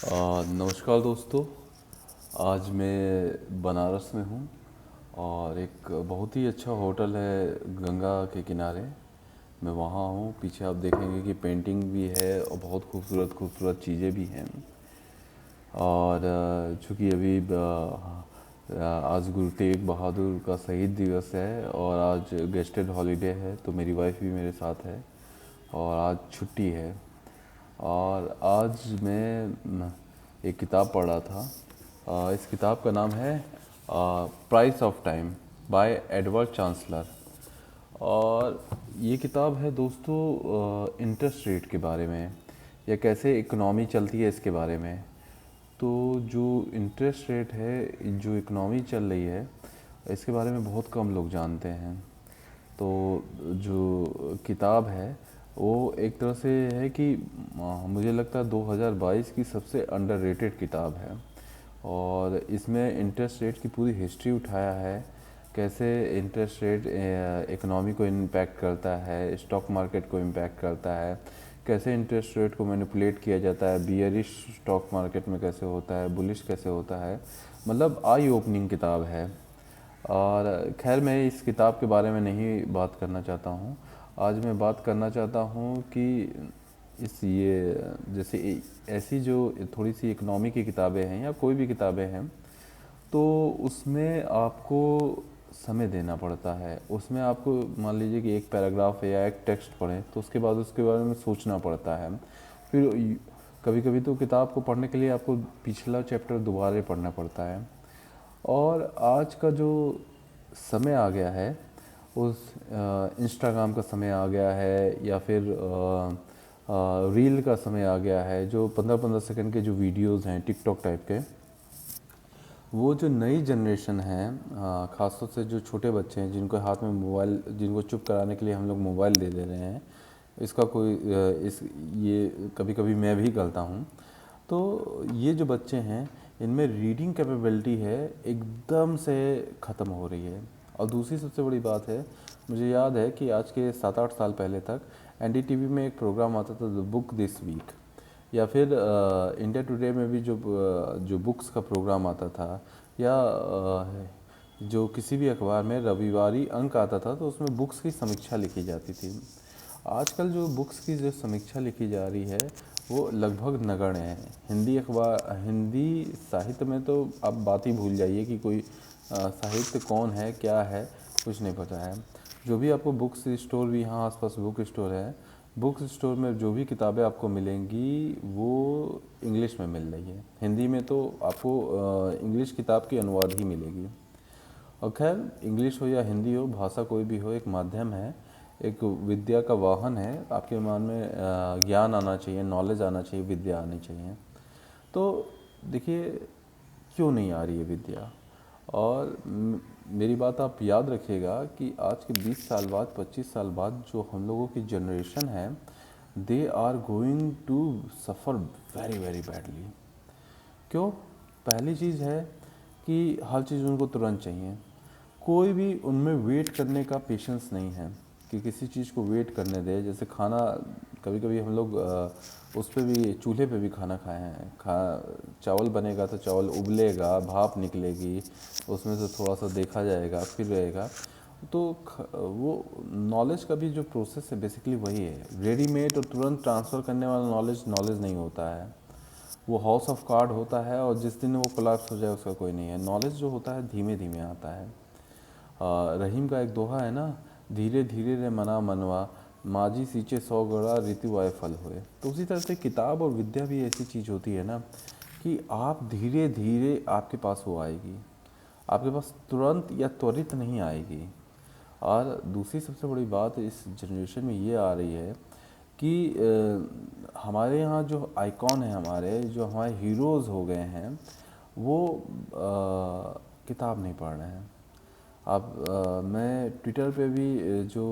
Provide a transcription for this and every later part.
नमस्कार दोस्तों। आज मैं बनारस में हूँ और एक बहुत ही अच्छा होटल है गंगा के किनारे। मैं वहाँ हूँ। पीछे आप देखेंगे कि पेंटिंग भी है और बहुत खूबसूरत खूबसूरत चीज़ें भी हैं। और चूँकि अभी आज गुरु तेग बहादुर का शहीद दिवस है और आज गेस्टेड हॉलीडे है, तो मेरी वाइफ भी मेरे साथ है और आज छुट्टी है। और आज मैं एक किताब पढ़ रहा था। इस किताब का नाम है price of time bye Edward chancellor. और ये किताब है दोस्तों इंटरेस्ट रेट के बारे में, या कैसे इकोनॉमी चलती है इसके बारे में। तो जो इंटरेस्ट रेट है, जो इकोनॉमी चल रही है, इसके बारे में बहुत कम लोग जानते हैं। तो जो किताब है वो एक तरह से है कि मुझे लगता है 2022 की सबसे अंडररेटेड किताब है। और इसमें इंटरेस्ट रेट की पूरी हिस्ट्री उठाया है, कैसे इंटरेस्ट रेट इकोनॉमी को इम्पैक्ट करता है, स्टॉक मार्केट को इम्पैक्ट करता है, कैसे इंटरेस्ट रेट को मैनिपुलेट किया जाता है, बियरिश स्टॉक मार्केट में कैसे होता है, बुलिश कैसे होता है। मतलब आई ओपनिंग किताब है। और खैर, मैं इस किताब के बारे में नहीं बात करना चाहता हूँ। आज मैं बात करना चाहता हूँ कि इस ये जैसे ऐसी जो थोड़ी सी इकोनॉमी की किताबें हैं या कोई भी किताबें हैं, तो उसमें आपको समय देना पड़ता है। उसमें आपको मान लीजिए कि एक पैराग्राफ है या एक टेक्स्ट पढ़ें, तो उसके बाद उसके बारे में सोचना पड़ता है। फिर कभी कभी तो किताब को पढ़ने के लिए आपको पिछला चैप्टर दोबारा पढ़ना पड़ता है। और आज का जो समय आ गया है, उस इंस्टाग्राम का समय आ गया है, या फिर रील का समय आ गया है। जो 15-15 सेकंड के जो वीडियोस हैं टिकटॉक टाइप के, वो जो नई जनरेशन है, ख़ासतौर से जो छोटे बच्चे हैं जिनको हाथ में मोबाइल, जिनको चुप कराने के लिए हम लोग मोबाइल दे दे रहे हैं, इसका कोई इस ये कभी कभी मैं भी गलता हूँ। तो ये जो बच्चे हैं, इनमें रीडिंग कैपेबिलिटी है एकदम से ख़त्म हो रही है। और दूसरी सबसे बड़ी बात है, मुझे याद है कि आज के 7-8 साल पहले तक एनडीटीवी में एक प्रोग्राम आता था, द बुक दिस वीक। या फिर इंडिया टुडे में भी जो बुक्स का प्रोग्राम आता था, या जो किसी भी अखबार में रविवारी अंक आता था, तो उसमें बुक्स की समीक्षा लिखी जाती थी। आजकल जो बुक्स की जो समीक्षा लिखी जा रही है, वो लगभग नगण्य है। हिंदी अखबार, हिंदी साहित्य में तो आप बात ही भूल जाइए कि कोई साहित्य कौन है, क्या है, कुछ नहीं पता है। जो भी आपको बुक्स स्टोर भी, यहाँ आसपास बुक स्टोर है, बुक स्टोर में जो भी किताबें आपको मिलेंगी वो इंग्लिश में मिल रही है। हिंदी में तो आपको इंग्लिश किताब की अनुवाद ही मिलेगी। और खैर, इंग्लिश हो या हिंदी हो, भाषा कोई भी हो, एक माध्यम है, एक विद्या का वाहन है। आपके मन में ज्ञान आना चाहिए, नॉलेज आना चाहिए, विद्या आनी चाहिए। तो देखिए, क्यों नहीं आ रही है विद्या। और मेरी बात आप याद रखिएगा कि आज के 20 साल बाद, 25 साल बाद जो हम लोगों की जनरेशन है, they are going to suffer very very badly. क्यों? पहली चीज़ है कि हर चीज़ उनको तुरंत चाहिए। कोई भी उनमें वेट करने का पेशेंस नहीं है कि किसी चीज़ को वेट करने दे। जैसे खाना, कभी कभी हम लोग उस पे भी, चूल्हे पे भी खाना खाए हैं। चावल बनेगा तो चावल उबलेगा, भाप निकलेगी, उसमें से थोड़ा सा देखा जाएगा, फिर रहेगा। तो वो नॉलेज का भी जो प्रोसेस है बेसिकली वही है। रेडीमेड और तुरंत ट्रांसफ़र करने वाला नॉलेज नॉलेज नहीं होता है। वो हाउस ऑफ कार्ड होता है, और जिस दिन वो कोलैप्स हो जाए उसका कोई नहीं है। नॉलेज जो होता है धीमे धीमे आता है। रहीम का एक दोहा है ना, धीरे धीरे रे मना मनवा, माजी सींचे 100 गड़ा ऋतु आए फल होए। तो उसी तरह से किताब और विद्या भी ऐसी चीज़ होती है ना, कि आप धीरे धीरे आपके पास वो आएगी, आपके पास तुरंत या त्वरित नहीं आएगी। और दूसरी सबसे बड़ी बात इस जनरेशन में ये आ रही है कि हमारे यहाँ जो आइकॉन है, हमारे जो हमारे हीरोज़ हो गए हैं, वो किताब नहीं पढ़ रहे हैं। आप मैं ट्विटर पे भी जो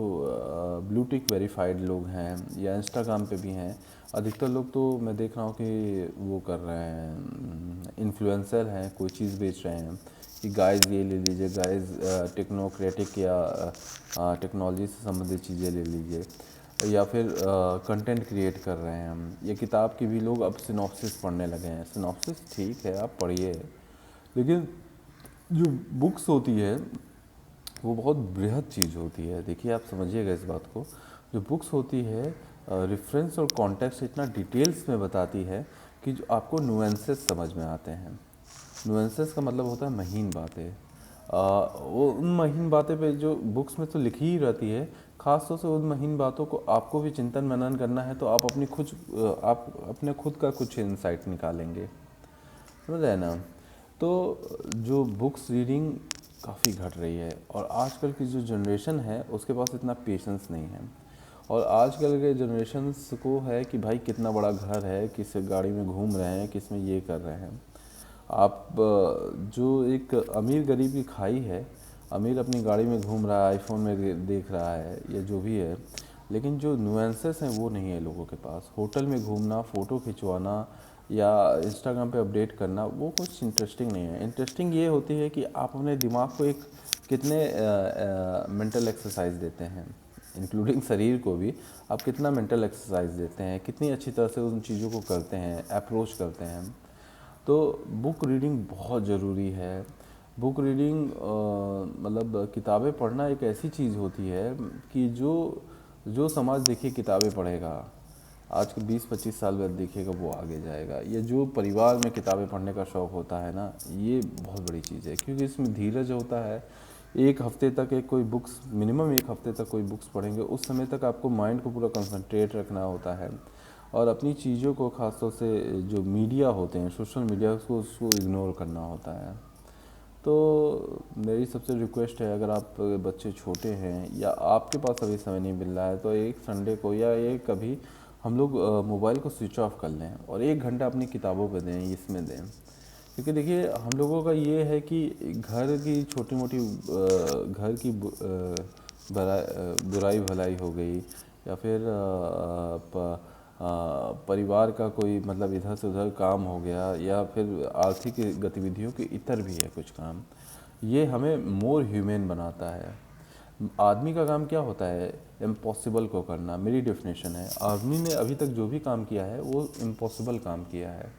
ब्लू टिक वेरीफाइड लोग हैं, या इंस्टाग्राम पे भी हैं, अधिकतर लोग तो मैं देख रहा हूँ कि वो कर रहे हैं, इन्फ्लुएंसर हैं, कोई चीज़ बेच रहे हैं कि गाइस ये ले लीजिए, गाइस टेक्नोक्रेटिक या टेक्नोलॉजी से संबंधित चीज़ें ले लीजिए। या फिर कंटेंट क्रिएट कर रहे हैं हम, या किताब की भी लोग अब सिनॉप्सिस पढ़ने लगे हैं। सिनॉप्सिस ठीक है, आप पढ़िए, लेकिन जो बुक्स होती है वो बहुत बृहद चीज़ होती है। देखिए, आप समझिएगा इस बात को, जो बुक्स होती है रेफरेंस और कॉन्टेक्स्ट इतना डिटेल्स में बताती है कि जो आपको नुएंसेस समझ में आते हैं। नुएंसेस का मतलब होता है महीन बातें। वो उन महीन बातें पे जो बुक्स में तो लिखी ही रहती है, ख़ास तौर से उन महीन बातों को आपको भी चिंतन मनन करना है, तो आप आप अपने खुद का कुछ इंसाइट निकालेंगे, समझ रहे हैं ना। तो जो बुक्स रीडिंग काफ़ी घट रही है, और आजकल की जो जनरेशन है उसके पास इतना पेशेंस नहीं है। और आजकल के जनरेशन्स को है कि भाई कितना बड़ा घर है, किस गाड़ी में घूम रहे हैं, किस में ये कर रहे हैं। आप जो एक अमीर गरीब की खाई है, अमीर अपनी गाड़ी में घूम रहा है, आईफोन में देख रहा है, या जो भी है, लेकिन जो नुएंसेस हैं वो नहीं है लोगों के पास। होटल में घूमना, फ़ोटो खिंचवाना या इंस्टाग्राम पे अपडेट करना, वो कुछ इंटरेस्टिंग नहीं है। इंटरेस्टिंग ये होती है कि आप अपने दिमाग को एक कितने मेंटल एक्सरसाइज देते हैं, इंक्लूडिंग शरीर को भी। आप कितना मेंटल एक्सरसाइज देते हैं, कितनी अच्छी तरह से उन चीज़ों को करते हैं, अप्रोच करते हैं। तो बुक रीडिंग बहुत ज़रूरी है। बुक रीडिंग मतलब किताबें पढ़ना एक ऐसी चीज़ होती है कि जो जो समाज देखिए किताबें पढ़ेगा, आज के 20-25 साल बाद देखिएगा वो आगे जाएगा। ये जो परिवार में किताबें पढ़ने का शौक़ होता है ना, ये बहुत बड़ी चीज़ है, क्योंकि इसमें धीरज होता है। एक हफ़्ते तक एक कोई बुक्स, मिनिमम एक हफ़्ते तक कोई बुक्स पढ़ेंगे, उस समय तक आपको माइंड को पूरा कंसंट्रेट रखना होता है, और अपनी चीज़ों को, ख़ासतौर से जो मीडिया होते हैं, सोशल मीडिया को, उसको इग्नोर करना होता है। तो मेरी सबसे रिक्वेस्ट है, अगर आप बच्चे छोटे हैं या आपके पास अभी समय नहीं मिल रहा है, तो एक संडे को या एक कभी हम लोग मोबाइल को स्विच ऑफ कर लें और 1 घंटा अपनी किताबों पे दें, इसमें दें। क्योंकि देखिए, हम लोगों का ये है कि घर की छोटी मोटी घर की बुराई भलाई हो गई, या फिर परिवार का कोई मतलब इधर से उधर काम हो गया, या फिर आर्थिक गतिविधियों के इतर भी है कुछ काम, ये हमें मोर ह्यूमन बनाता है। आदमी का काम क्या होता है? इम्पॉसिबल को करना। मेरी डेफिनेशन है, आदमी ने अभी तक जो भी काम किया है वो इम्पॉसिबल काम किया है,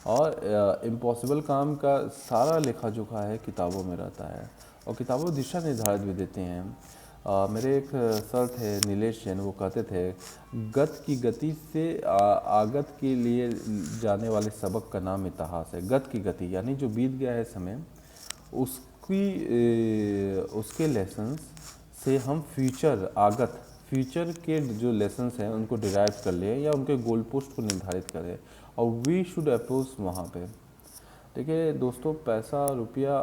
और इम्पॉसिबल काम का सारा लेखा जोखा है किताबों में रहता है, और किताबों दिशा निर्धारित भी देते हैं। मेरे एक सर थे नीलेश जैन, वो कहते थे, गत की गति से आगत के लिए जाने वाले सबक का नाम इतिहास है। गत की गति यानी जो बीत गया है समय, उसके लेसन्स से हम फ्यूचर के जो लेसन्स हैं उनको डिराइव कर लें, या उनके गोल पोस्ट को निर्धारित करें, और वी शुड अप्रोच वहाँ पे। देखिए दोस्तों, पैसा रुपया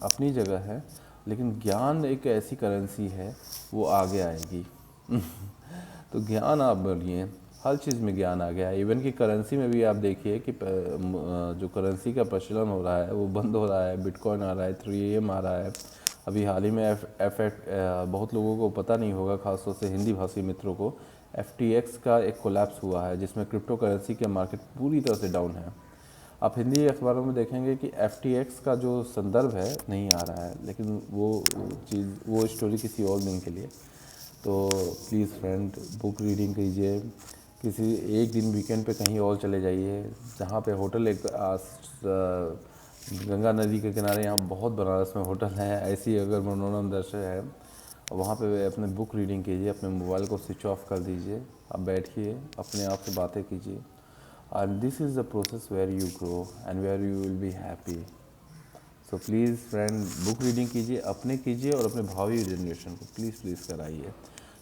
अपनी जगह है, लेकिन ज्ञान एक ऐसी करेंसी है, वो आगे आएगी। तो ज्ञान आप बढ़िए, हर चीज़ में ज्ञान आ गया है। इवन कि करेंसी में भी आप देखिए कि जो करेंसी का प्रचलन हो रहा है वो बंद हो रहा है। बिटकॉइन आ रहा है, 3AM आ रहा है। अभी हाल ही में बहुत लोगों को पता नहीं होगा, खासतौर से हिंदी भाषी मित्रों को, FTX का एक कोलैप्स हुआ है, जिसमें क्रिप्टो करेंसी के मार्केट पूरी तरह से डाउन है। आप हिंदी अखबारों में देखेंगे कि FTX का जो संदर्भ है नहीं आ रहा है, लेकिन वो स्टोरी किसी और दिन के लिए। तो प्लीज़ फ्रेंड, बुक रीडिंग कीजिए, किसी एक दिन वीकेंड पे कहीं और चले जाइए, जहाँ पे होटल एक गंगा नदी के किनारे, यहाँ बहुत बनारस में होटल हैं ऐसी, अगर मनोरम दृश्य है, वहाँ पे अपने बुक रीडिंग कीजिए, अपने मोबाइल को स्विच ऑफ कर दीजिए, आप बैठिए, अपने आप से बातें कीजिए। And this is the process where you grow and where you will be happy. So please friend, book reading कीजिए, अपने कीजिए, और अपने भावी जनरेशन को प्लीज़ कराइए,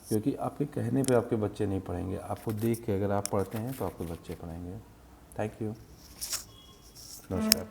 क्योंकि आपके कहने पे आपके बच्चे नहीं पढ़ेंगे, आपको देख के अगर आप पढ़ते हैं तो आपके बच्चे पढ़ेंगे। थैंक यू, नमस्कार।